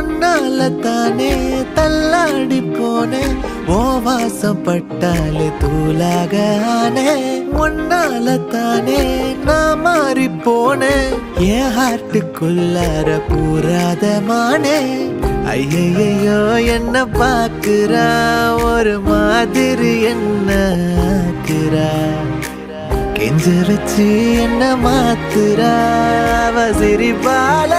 ஒன்னால தானே தள்ளாடி போனேன் ஓ வாசம் பட்டாலே தூளாக ஆனே ஒன்னால தானே நான் மாறி போனேன் என் ஹார்ட்டுக்குள்ளார பூராத மானே ஐயையோ என்ன பாக்குறா ஒரு மாதிரி என்ன ஆக்குறா கெஞ்ச வச்சு என்ன மாத்துறா அவ சிரிப்பால